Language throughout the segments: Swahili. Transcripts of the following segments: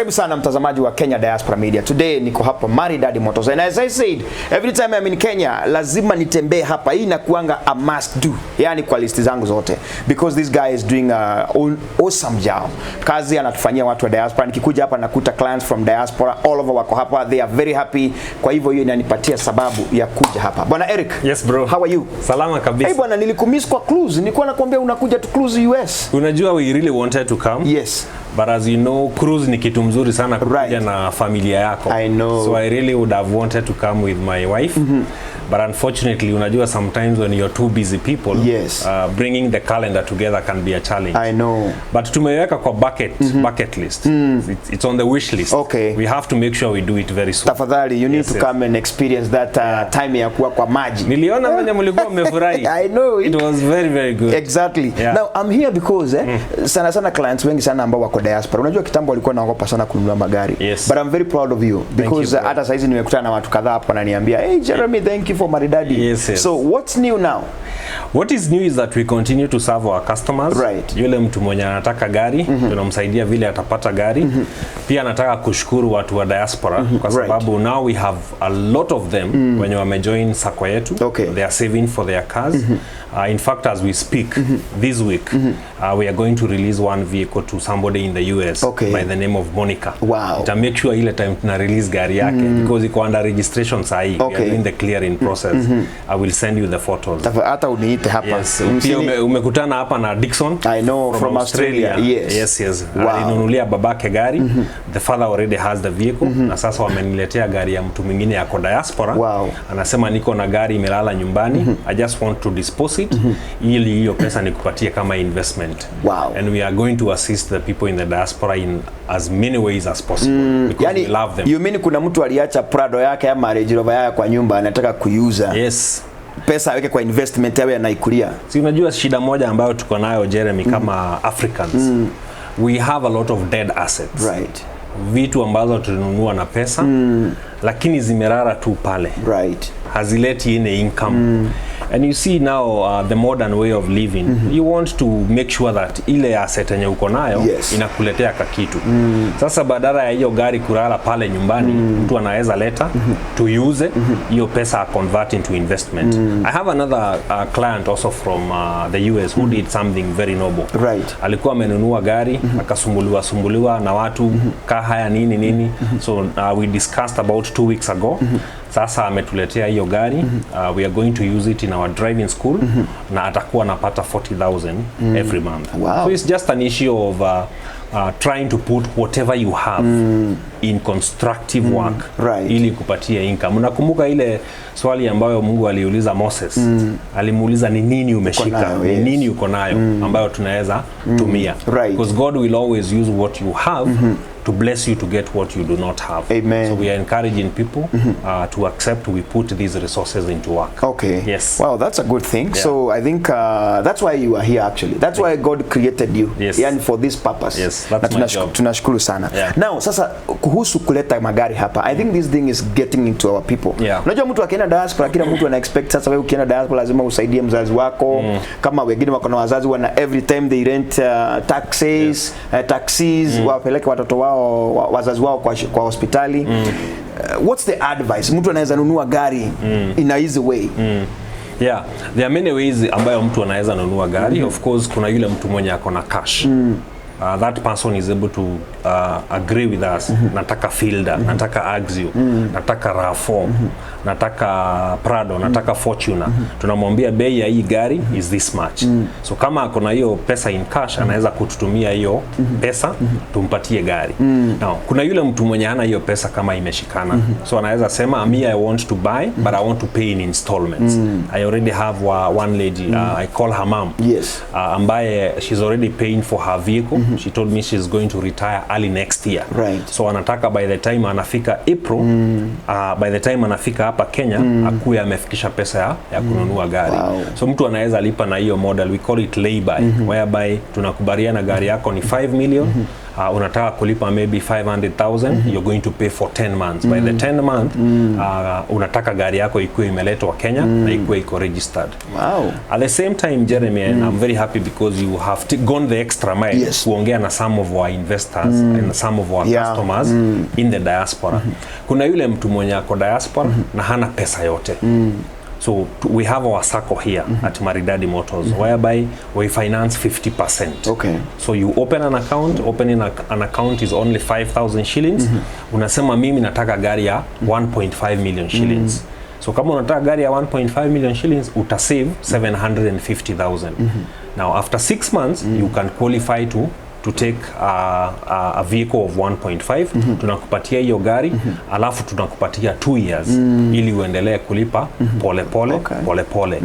Karibu sana mtazamaji wa Kenya Diaspora Media. Today niko hapa Maridadi Motors. And as I said, every time I'm in Kenya, lazima nitembee hapa. Hii inakuanga a must do. Yani kwa listi zangu zote. Because this guy is doing an awesome job. Kazi anatufanyia watu wa diaspora. Nikikuja hapa nakuta clients from diaspora all over wako hapa. They are very happy. Kwa hivyo hiyo inanipatia sababu ya kuja hapa. Bwana Eric. Yes bro. How are you? Salama kabisa. Hey bwana, nilikumiss kwa cruise. Nilikuwa nakwambia unakuja to cruise US. Unajua we really wanted to come. Yes. But as you know, cruise ni kitu mzuri sana kuja na familia yako. I know. So I really would have wanted to come with my wife. But unfortunately, unajua sometimes when you're two busy people, yes. Bringing the calendar together can be a challenge. I know. But tumeweka kwa bucket list. It's on the wish list. Okay. We have to make sure we do it very soon. Tafadhali, you need to come and experience that time ya kuwa kwa maji. Niliona venye mlikuwa mmefurahi. I know. It was very, very good. Exactly. Yeah. Now, I'm here because sana clients wengi sana ambao wako diaspora. Unajua kitambo walikuwa naogopa sana kununua magari. Yes. But I'm very proud of you because hata saizi nimekutana na watu kadhaa hapo wananiambia, "Hey Jeremy, thank you for Maridadi." Yes. So, what's new now? What is new is that we continue to serve our customers. Right. Yule mtu mwenye anataka gari, tunamsaidia vile atapata gari. Pia nataka kushukuru watu wa diaspora kwa sababu now we have a lot of them wenye wamejoin Sacco yetu. Okay. They are saving for their cars. In fact, as we speak, this week, we are going to release one vehicle to somebody in the US by the name of Monica. Wow. To make sure ile time tuna release gari yake because iko under registration sahi. We are doing the clearing process. I will send you the photos. Hata uniite hapa. Yes. Pia umekutana hapa na Dixon. I know from Australia. Yes. Yes. Alinunulia babake gari. The father already has the vehicle. Na sasa wameniletea gari ya mtu mwingine yako diaspora. Wow. Anasema niko na gari imelala nyumbani. I just want to dispose it. Ili hiyo pesa nikupatie kama investment. Wow. And we are going to assist the people in the diaspora in as many ways as possible because we love them. You mean kuna mtu aliacha Prado yake ama Range Rover yake kwa nyumba anataka kuiuza? Yes. Pesa aweke kwa investment yawe anaikulia. Si unajua shida moja ambayo tuko nayo Jeremy kama Africans. We have a lot of dead assets. Right. Vitu ambazo tulinunua na pesa lakini zimerara tu pale. Right. Hazileti ine income. And you see now the modern way of living. You want to make sure that ile asset yenye uko nayo inakuletea kakitu. Sasa badala ya hiyo gari kulala pale nyumbani, mtu anaweza leta tuiuze hiyo pesa convert into investment. I have another client also from the US who did something very noble. Right. Alikuwa amenunua gari akasumbuliwa na watu haya nini. So we discussed about 2 weeks ago. Sasa ametuletea hiyo gari. We are going to use it in our driving school na atakuwa anapata 40,000 every month. Wow. So it's just an issue of trying to put whatever you have in constructive work ili kupatia income. Unakumbuka ile swali ambayo Mungu aliuliza Moses? Alimuuliza ni nini umeshika, ni nini uko nayo ambayo tunaweza tumia. Because God will always use what you have to bless you to get what you do not have. Amen. So we are encouraging people to accept we put these resources into work. Okay. Yes. Wow, that's a good thing. Yeah. So I think that's why you are here actually. That's why God created you. Yes. And for this purpose. Yes, that's my job. Tunashukuru sana. Yeah. Now, sasa kuhusu kuleta magari hapa. I think this thing is getting into our people. Yeah. Unajua mtu akienda diaspora, kila mtu ana expect sasa wewe ukienda diaspora lazima usaidie mzazi wako. Kama wengine wako na wazazi wana every time they rent taxis, wapeleke watoto wao wazazi wao kwa hospitali. What's the advice? Mtu anaweza nunua gari in a easy way. Yeah, there are many ways ambayo mtu anaweza nunua gari. Of course kuna yule mtu mwenye ako na cash. That person is able to agree with us. Nataka Fielder, nataka Axio, nataka RAV4, nataka Prado, nataka Fortuner. Tunamwambia bei ya hii gari is this much. So kama kuna hiyo pesa in cash, anaweza kututumia hiyo pesa tumpatie gari. Now, kuna yule mtu mwenye hana hiyo pesa kama imeshikana. So anaweza sema I want to buy but I want to pay in installments. I already have one lady, I call her mom. Yes. Ambaye she's already paying for her vehicle. She told me she's going to retire early next year. Right. So anataka by the time anafika April, by the time anafika hapa Kenya, akuwe amefikisha pesa ya kununua gari. Wow. So mtu anaweza lipa na hiyo model, we call it lay-by, whereby tunakubaliana gari yako ni 5 million, unataka kulipa maybe 500,000, you're going to pay for 10 months. By the 10 month, unataka gari yako ikuwe imeletwa Kenya na ikuwe iko registered. Wow. At the same time, Jeremy, and I'm very happy because you have gone the extra mile kuongea na some of our investors and some of our customers in the diaspora. Kuna yule mtu mwenye ako diaspora na hana pesa yote. So we have our Sacco here at Maridadi Motors, whereby we finance 50%. Okay. So you open an account, opening an account is only 5,000 shillings. Unasema mimi nataka gari ya 1.5 million shillings. So kama unataka gari ya 1.5 million shillings, utasave 750,000. Now after 6 months, you can qualify to take a vehicle of 1.5. Tunakupatia hiyo gari, alafu tunakupatia 2 years ili uendelee kulipa pole pole.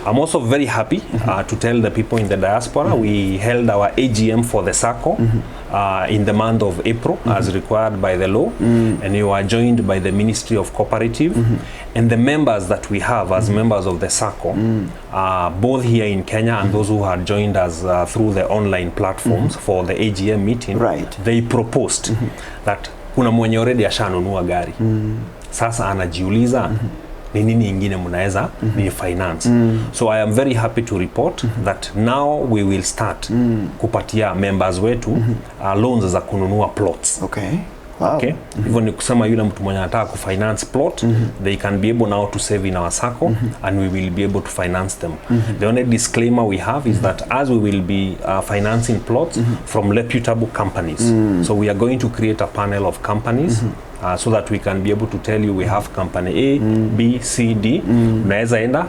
I'm also very happy to tell the people in the diaspora, we held our AGM for the Sacco in the month of April as required by the law, and you are joined by the Ministry of Cooperative and the members that we have as members of the Sacco, both here in Kenya and those who had joined us through the online platforms for the AGM meeting. They proposed that kuna mwenye already ashanunua gari. Sasa anajiuliza ni nini ingine mnaweza ni finance. So I am very happy to report that now we will start kupatia members wetu loans za kununua plots. Okay. Wow. Okay. Hivyo ni kusema yule mtu mwenye anataka kufinance plot, they can be able now to save in our Sacco and we will be able to finance them. The only disclaimer we have is that as we will be financing plots from reputable companies. So we are going to create a panel of companies so that we can be able to tell you we have company A, B, C, D. Unaweza enda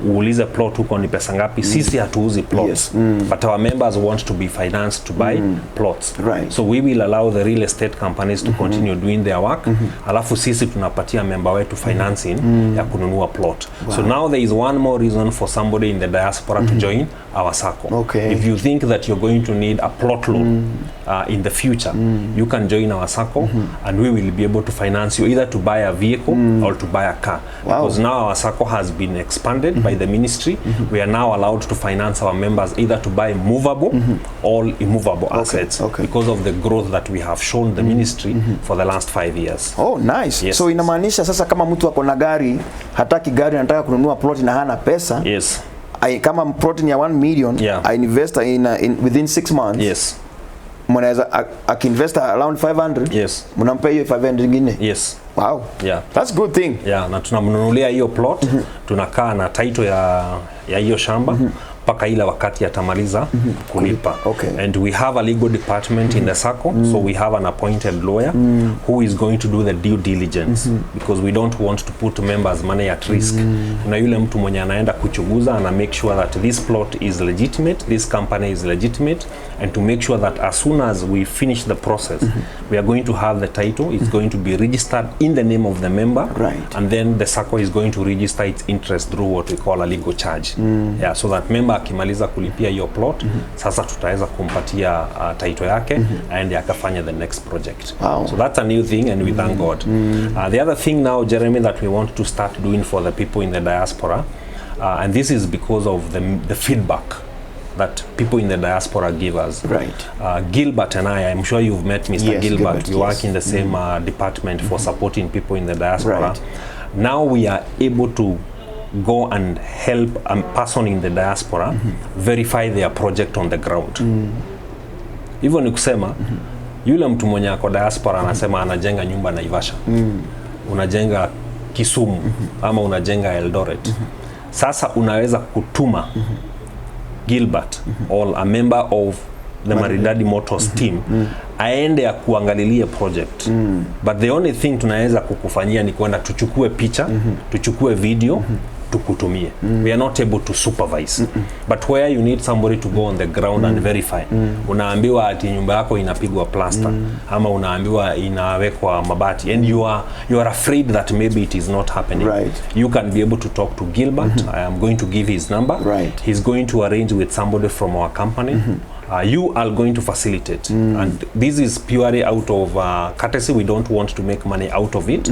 uulize plot huko ni pesa ngapi. Sisi hatuuzi plots, but our members want to be financed to buy plots. So we will allow the real estate companies to continue doing their work. Alafu sisi tunapatia member wetu financing ya kununua plot. So now there is one more reason for somebody in the diaspora to join our Sacco. If you think that you're going to need a plot loan in the future, you can join our Sacco and we will be able to finance you either to buy a vehicle or to buy a car. Because now our Sacco has been expanded by the ministry. We are now allowed to finance our members either to buy movable or immovable assets because of the growth that we have shown the ministry for the last 5 years. Oh, nice. So inamaanisha sasa kama mtu ako na gari, hataki gari, anataka kununua plot na hana pesa. Kama plot ni ya 1 million, I invest in within 6 months. Mwanaweza akiinvest around 500. Mnampa hiyo 500 nyingine. Wow. That's good thing. Na tunamnunulia hiyo plot, tunakaa na title ya hiyo shamba paka ile wakati atamaliza kulipa. And we have a legal department in the Sacco, so we have an appointed lawyer who is going to do the due diligence because we don't want to put members money at risk. Na yule mtu mwenye anaenda kuchunguza ana make sure that this plot is legitimate, this company is legitimate, and to make sure that as soon as we finish the process, we are going to have the title, it's going to be registered in the name of the member, and then the Sacco is going to register its interest through what we call a legal charge. So that member akimaliza kulipia hiyo plot, sasa tutaweza kumpatia title yake and akafanya the next project. So that's a new thing and we thank God. The other thing now, Jeremy, that we want to start doing for the people in the diaspora, and this is because of the feedback that people in the diaspora give us. Gilbert and I'm sure you've met Mr. Gilbert. We work in the same department for supporting people in the diaspora. Now we are able to go and help a person in the diaspora verify their project on the ground. Hivyo ni kusema yule mtu mwenye ako diaspora anasema anajenga nyumba Naivasha, unajenga Kisumu ama unajenga Eldoret. Sasa unaweza kutuma Gilbert or a member of the Maridadi Motors team aende ya kuangalilie project. But the only thing tunaweza kukufanyia ni kwenda tuchukue picha, tuchukue video, tukutumie. We are not able to supervise. But where you need somebody to go on the ground and verify. Unaambiwa ati nyumba yako inapigwa plaster ama unaambiwa inawekwa mabati and you are afraid that maybe it is not happening. You can be able to talk to Gilbert. I am going to give his number. He's going to arrange with somebody from our company you are going to facilitate, and this is purely out of courtesy. We don't want to make money out of it.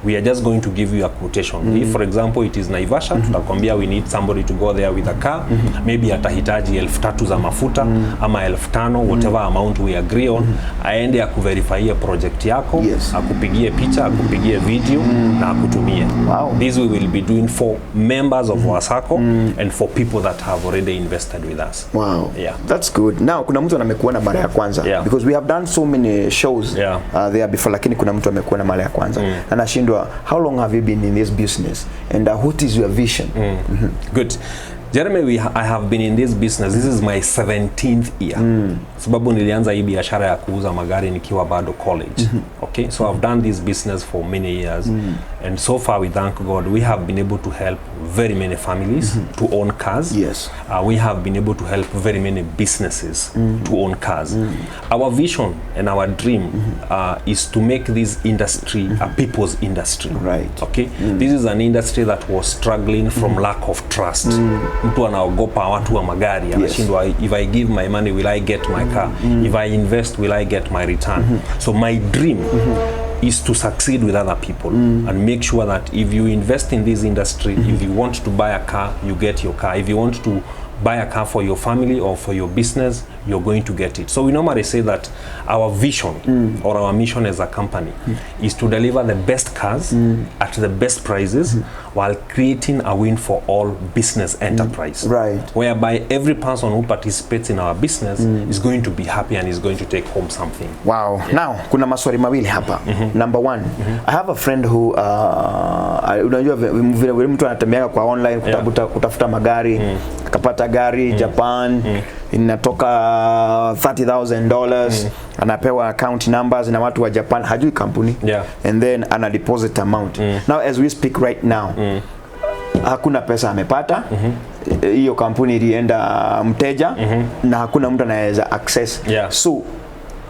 We are just going to give you a quotation. If for example it is Naivasha, tutakwambia we need somebody to go there with a car, maybe atahitaji 3,000 za mafuta ama 5,000, whatever amount we agree on, aende akuverify project yako, akupigie picha, akupigie video na akutumie. This we will be doing for members of our Sacco and for people that have already invested with us. Wow. Yeah. That's good. Now kuna mtu amekuona mara ya kwanza because we have done so many shows there before, lakini kuna mtu amekuona mara ya kwanza. Anashindwa, how long have you been in this business and what is your vision? Good. Jeremy, I have been in this business. This is my 17th year. Sababu nilianza hii biashara ya kuuza magari nikiwa bado college. Okay, so I've done this business for many years, and so far we thank God we have been able to help very many families to own cars. We have been able to help very many businesses to own cars. Our vision and our dream is to make this industry a people's industry. Okay, this is an industry that was struggling from lack of trust. Mtu anaogopa watu wa magari, anashindwa, if I give my money will I get my car? If I invest will I get my return? So my dream is to succeed with other people and make sure that if you invest in this industry, if you want to buy a car, you get your car. If you want to buy a car for your family or for your business, you're going to get it. So we normally say that our vision or our mission as a company is to deliver the best cars at the best prices while creating a win for all business enterprise. Whereby every person who participates in our business is going to be happy and is going to take home something. Wow. Now, kuna maswali mawili hapa. Number one, I have a friend who unajua vile mtu anatembea kwa online kutafuta magari, akapata gari Japan, inatoka $30,000, anapewa account numbers na watu wa Japan, hajui kampuni, and then ana deposit amount. Now as we speak right now, hakuna pesa amepata, hiyo kampuni ilienda mteja, na hakuna mtu anaweza access. So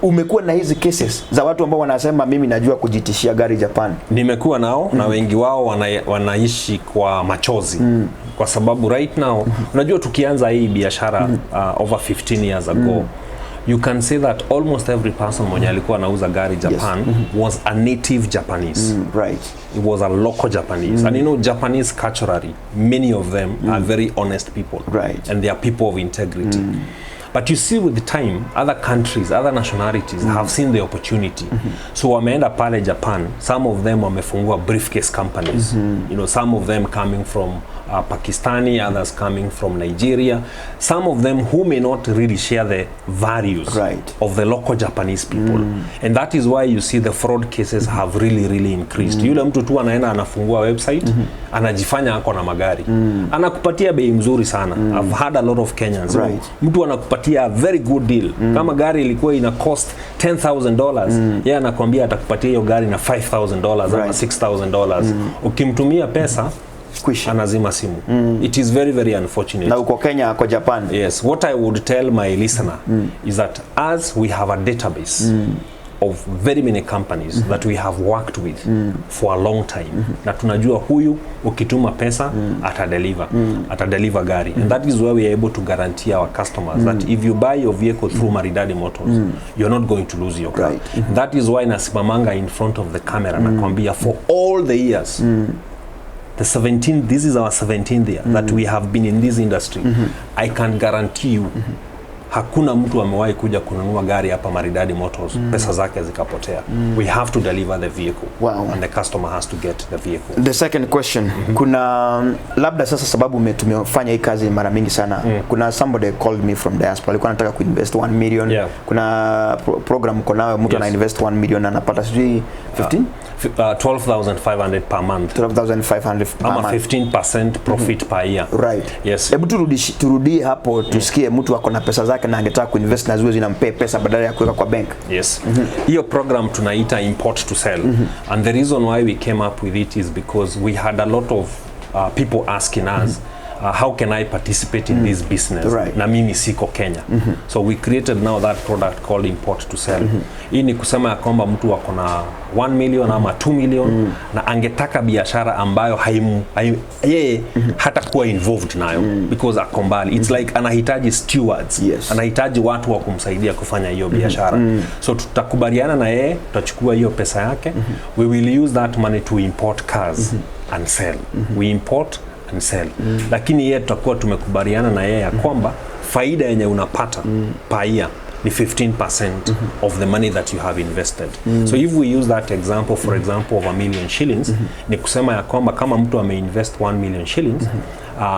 umekuwa na hizi cases za watu ambao wanasema mimi najua kujitishia gari Japan? Nimekuwa nao na wengi wao wanaishi kwa machozi. Kwa sababu right now, unajua tukianza hii biashara over 15 years ago, you can say that almost every person mwenye alikuwa anauza gari Japan was a native Japanese. It was a local Japanese. And you know, Japanese culturally, many of them are very honest people. And they are people of integrity. But you see with the time, other countries, other nationalities have seen the opportunity. So wameenda pale Japan, some of them wamefungua briefcase companies. You know, some of them coming from Pakistani, others coming from Nigeria. Some of them who may not really share the values of the local Japanese people. And that is why you see the fraud cases have really increased. Yule mtu tu anaenda anafungua website, anajifanya ako na magari. Anakupatia bei mzuri sana. I've had a lot of Kenyans. Mtu anakupatia a very good deal. Kama gari ilikuwa ina cost $10,000, yeye anakuambia atakupatia hiyo gari na $5,000 ama $6,000. Ukimtumia pesa, anazima simu. It is very unfortunate. Na uko Kenya, kwa Japan. Yes, what I would tell my listener is that as we have a database of very many companies that we have worked with for a long time, na tunajua huyu ukituma pesa atadeliver gari, and that is why we are able to guarantee our customers that if you buy your vehicle through Maridadi Motors, you're not going to lose your car. That is why nasimamanga in front of the camera nakwambia for all the years, this is our 17th year that we have been in this industry. I can guarantee you hakuna mtu amewahi kuja kununua gari hapa Maridadi Motors pesa zake zikapotea. We have to deliver the vehicle, and the customer has to get the vehicle. The second question, kuna labda sasa sababu tumefanya hii kazi mara mingi sana, kuna somebody called me from Diaspora, alikuwa anataka kuinvest 1 million. Kuna program kuna mtu ana invest 1 million anapata sijui 12,500 per month. 12,500 per month. Ama 15% profit per year. Yes. Hebu turudie hapo tusikie mtu ako na pesa zake na angetaka kuinvest na ziwe zinampe pesa badala ya kuweka kwa bank. Yes. Hiyo program tunaita import to sell. And the reason why we came up with it is because we had a lot of people asking us, how can I participate in this business? Right. Na mimi siko Kenya. So we created now that product called import to sell. Hii ni kusema ya kwamba mtu ako na 1 million ama 2 million na angetaka biashara ambayo yeye hata kuwa involved nayo because ako mbali. It's like anahitaji stewards. Yes. Anahitaji watu wa kumsaidia kufanya hiyo biashara. So tutakubaliana na yeye, tutachukua hiyo pesa yake. We will use that money to import cars and sell. We import and sell. Lakini yeye tutakuwa tumekubaliana na yeye ya kwamba faida yenye unapata per year ni 15% of the money that you have invested. So if we use that example, for example of 1 million shillings, ni kusema ya kwamba kama mtu ameinvest 1 million shillings,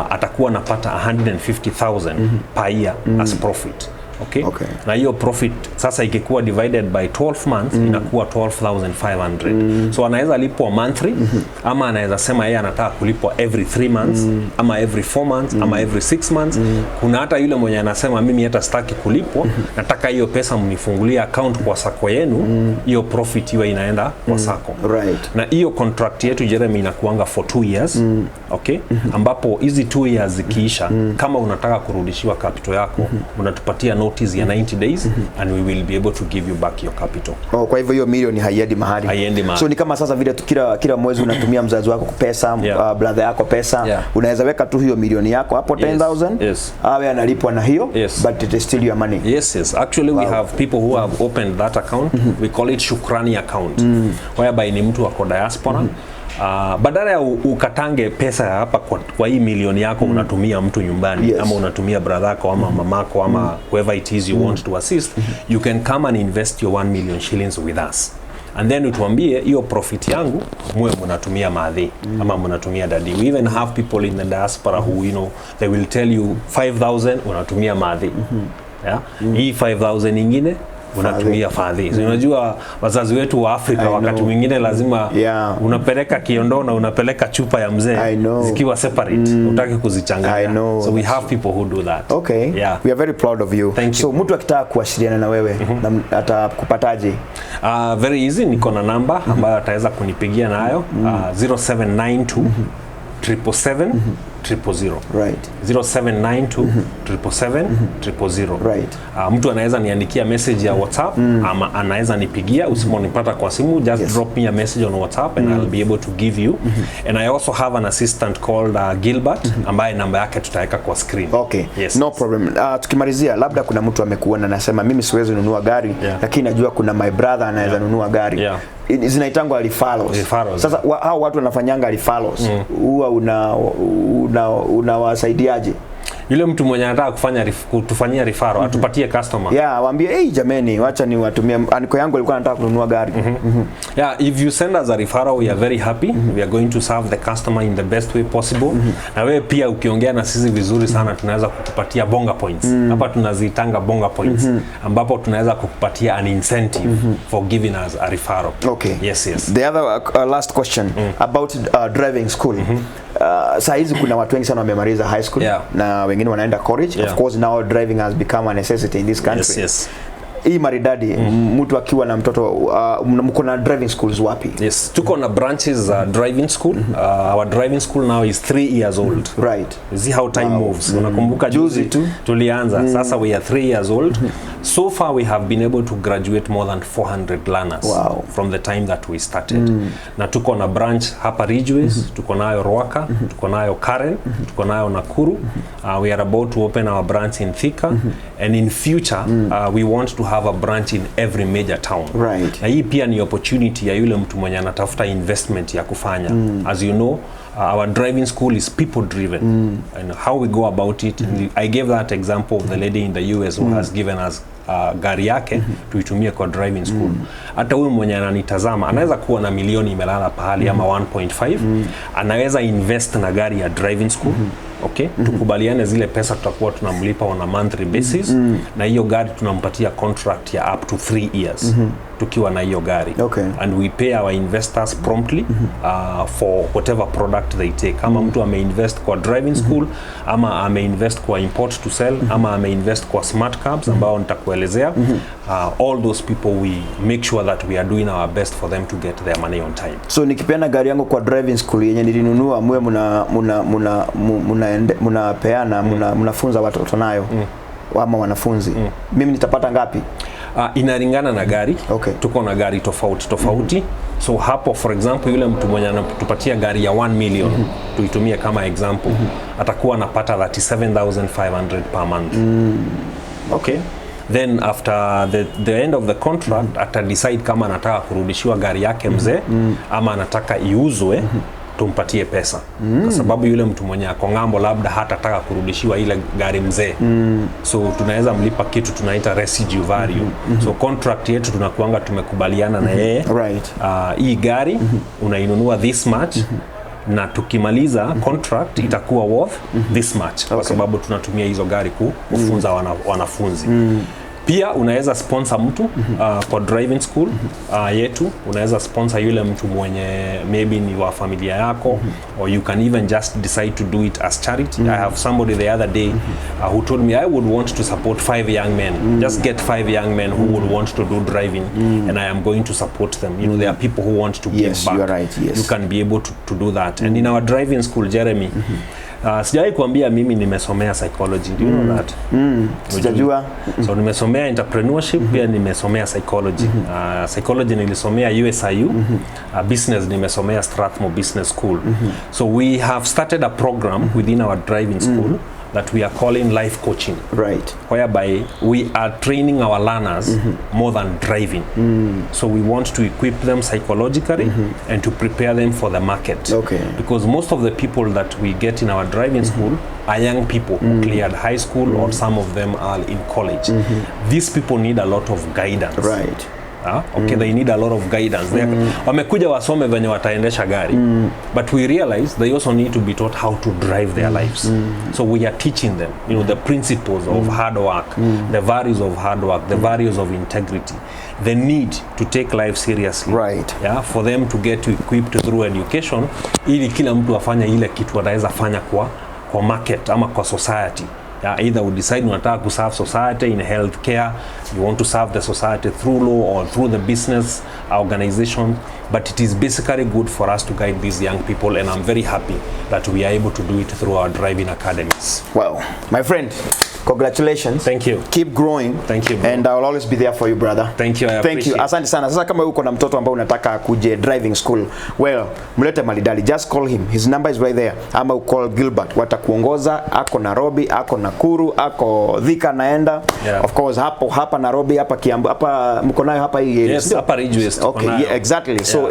atakuwa napata 150,000 per year as profit. Okay? Na hiyo profit sasa ikikuwa divided by 12 months inakuwa 12,500. So anaweza lipwa monthly ama anaweza sema yeye anataka kulipwa every 3 months ama every 4 months ama every 6 months. Kuna hata yule mwenye anasema mimi hata sitaki kulipwa, nataka hiyo pesa mnifungulie account kwa Sacco yenu, hiyo profit iwe inaenda kwa Sacco. Right. Na hiyo contract yetu Jeremy inakuanga for 2 years. Okay? Ambapo hizi 2 years zikiisha, kama unataka kurudishiwa capital yako, unatupatia notice ya 90 days and we will be able to give you back your capital. Kwa hivyo hiyo milioni haiendi mahali. Haiendi mahali. So ni kama sasa vile kila mwezi unatumia mzazi wako pesa, brother yako pesa, unaweza weka tu hiyo milioni yako hapo 10,000. Awe analipwa na hiyo, but it is still your money. Yes. Actually we have people who have opened that account. We call it Shukrani account. Whereby ni mtu wako diaspora. Badala ya ukatange pesa hapa kwa hii milioni yako unatumia mtu nyumbani, ama unatumia brother yako ama mamako ama whoever it is you want to assist, you can come and invest your 1 million shillings with us. And then utuambie hiyo profit yangu mwe mnatumia madhi ama mnatumia dadi. We even have people in the diaspora who they will tell you 5,000 unatumia madhi. Hii 5,000 nyingine unatumia fadhi. So, unajua wazazi wetu wa Afrika wakati mwingine lazima unapeleka kiondo na unapeleka chupa ya mzee zikiwa separate, utaki kuzichanganya. So we have people who do that. Okay. We are very proud of you. So mtu akitaka kuwasiliana na wewe atakupataje? Very easy, niko na namba ambayo ataweza kunipigia nayo 0792 777 000. Right. 0792 777 000. Right. Mtu anaweza niandikia message ya WhatsApp ama anaweza nipigia, usiponipata kwa simu, just drop me a message on WhatsApp and I'll be able to give you. And I also have an assistant called Gilbert ambaye namba yake tutaweka kwa screen. Okay. No problem. Tukimalizia, labda kuna mtu amekuona nasema mimi siwezi nunua gari, lakini najua kuna my brother anaweza nunua gari. Zinaitangwa referrals. Sasa hao watu wanafanyanga referrals. Huwa unawasaidiaje? Yule mtu mwenye anataka kutufanyia referral atupatie customer. Waambie hey jameni, wacha ni watumie aniko yangu alikuwa anataka kununua gari. If you send us a referral, we are very happy. We are going to serve the customer in the best way possible. Na wewe pia ukiongea na sisi vizuri sana tunaweza kukupatia bonga points. Hapa tunaziitanga bonga points ambapo tunaweza kukupatia an incentive for giving us a referral. Okay. Yes. The other last question about driving school. Saa hizi kuna watu wengi sana wamemaliza high school na wengine wanaenda college. Of course now driving has become a necessity in this country. Hii maridadi mtu akiwa na mtoto mko na driving schools wapi? Tuko na branches driving school. Our driving school now is 3 years old. Right. You see how time moves. Unakumbuka juzi tulianza. Sasa we are 3 years old. So far we have been able to graduate more than 400 learners from the time that we started. Na tuko na branch hapa Ridgeways, tuko nayo Ruaka, tuko nayo Karen, tuko nayo Nakuru. We are about to open our branch in Thika, and in future we want to have a branch in every major town. Right. Na hii pia ni opportunity ya yule mtu mwenye anatafuta investment ya kufanya. As you know, our driving school is people driven, and how we go about it. I gave that example of the lady in the US who has given us gari yake tuitumie kwa driving school. Hata huyu mwenye ananitazama anaweza kuwa na milioni imelala pahali ama 1.5, anaweza invest na gari ya driving school. Okay, tukubaliane zile pesa tutakuwa tunamlipa on a monthly basis, na hiyo gari tunampatia contract ya up to 3 years tukiwa na hiyo gari. And we pay our investors promptly for whatever product they take. Kama mtu ameinvest kwa driving school, ama ameinvest kwa import to sell, ama ameinvest kwa smart cabs ambao nitakuelezea, all those people we make sure that we are doing our best for them to get their money on time. So nikipeana gari yangu kwa driving school yenye nilinunua, mwe mnapeana mnafunza watoto nayo ama wanafunzi, mimi nitapata ngapi? Inalingana na gari. Okay. Tuko na gari tofauti. So hapo for example yule mtu mwenye anatupatia gari ya 1 million tuitumie kama example, atakuwa anapata 37,500 per month. Okay. Then after the end of the contract ata decide kama anataka kurudishiwa gari yake mzee ama anataka iuzwe tumpatie pesa. Kwa sababu yule mtu mwenye ako ng'ambo labda hatataka kurudishiwa ile gari mzee. So tunaweza mlipa kitu tunaita residual value. So contract yetu tunakuanga tumekubaliana na yeye. Right. Hii gari unainunua this much na tukimaliza contract itakuwa worth this much. Kwa sababu tunatumia hizo gari kufunza wanafunzi. Pia unaweza sponsor mtu kwa driving school yetu. Unaweza sponsor yule mtu mwenye maybe ni wa familia yako, or you can even just decide to do it as charity. I have somebody the other day who told me I would want to support 5 young men. Just get 5 young men who would want to do driving and I am going to support them. You know, there are people who want to give back. You are right, yes. You can be able to do that. And in our driving school, Jeremy, sijawahi kuambia mimi nimesomea psychology. Do you know that? Sijajua. So nimesomea entrepreneurship, pia nimesomea psychology. Psychology nilisomea USIU, business nimesomea Strathmore Business School. So we have started a program within our driving school that we are calling life coaching. Right. Whereby we are training our learners more than driving. So we want to equip them psychologically and to prepare them for the market. Okay. Because most of the people that we get in our driving school are young people who cleared high school or some of them are in college. These people need a lot of guidance. Right. Okay, they need a lot of guidance. Wamekuja wasome venye wataendesha gari. But we realize they also need to be taught how to drive their lives. So we are teaching them, you know, the principles of hard work, the values of hard work, the values of integrity, the need to take life seriously. Right. Yeah, for them to get equipped through education, ili kila mtu afanye ile kitu anaweza fanya kwa market ama kwa society. Either we decide unataka to serve society in healthcare, you want to serve the society through law or through the business organization, but it is basically good for us to guide these young people, and I'm very happy that we are able to do it through our driving academies. Well, my friend, congratulations. Thank you. Keep growing. Thank you, bro. And I will always be there for you, brother. Thank you. I appreciate. Thank you. Asante sana. Sasa kama uko na mtoto ambao unataka kuje driving school, well, mlete Malidali. Just call him. His number is right there. Ama call Gilbert. Watakuongoza. Ako Nairobi, ako Nakuru, ako Thika naenda. Yeah. Of course, hapa Nairobi, hapa Kiambu, hapa mko nayo hapa hii area. Yes, hapa Ridge West. Okay, yeah, exactly. Yeah. So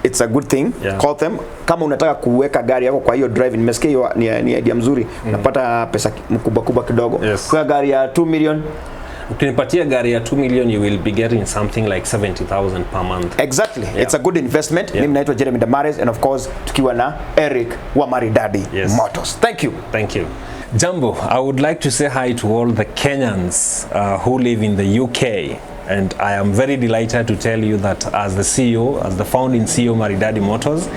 it's a good thing. Yeah. Call them. Kama unataka kuweka gari yako kwa hiyo driving, nimesikia hiyo ni idea mzuri. Napata pesa kubwa kidogo. Yes. Kwa gari ya 2 million. Ukinipatia gari ya 2 million, you will be getting something like 70,000 per month. Exactly. Yeah. It's a good investment. Yeah. Mimi naitwa Jeremy Damares, and of course tukiwa na Eric wa Maridadi Motors. Thank you. Thank you. Jambo, I would like to say hi to all the Kenyans who live in the UK. And I am very delighted to tell you that as the CEO, as the founding CEO Maridadi Motors,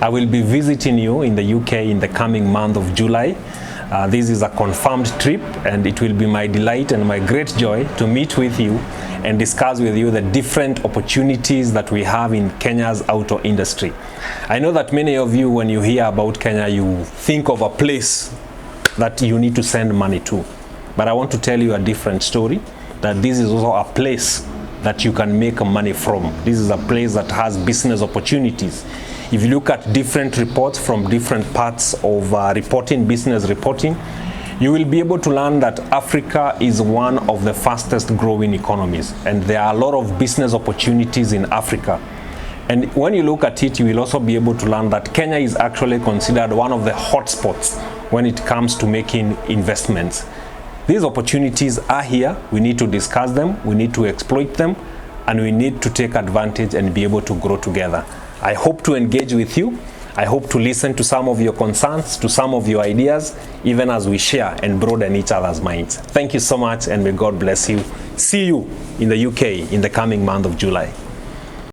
I will be visiting you in the UK in the coming month of July. This is a confirmed trip, and it will be my delight and my great joy to meet with you and discuss with you the different opportunities that we have in Kenya's auto industry. I know that many of you, when you hear about Kenya, you think of a place that you need to send money to. But I want to tell you a different story, that this is also a place that you can make money from. This is a place that has business opportunities. If you look at different reports from different parts of business reporting, you will be able to learn that Africa is one of the fastest growing economies, and there are a lot of business opportunities in Africa. And when you look at it, you will also be able to learn that Kenya is actually considered one of the hotspots when it comes to making investments. These opportunities are here. We need to discuss them, we need to exploit them, and we need to take advantage and be able to grow together. I hope to engage with you. I hope to listen to some of your concerns, to some of your ideas, even as we share and broaden each other's minds. Thank you so much, and may God bless you. See you in the UK in the coming month of July.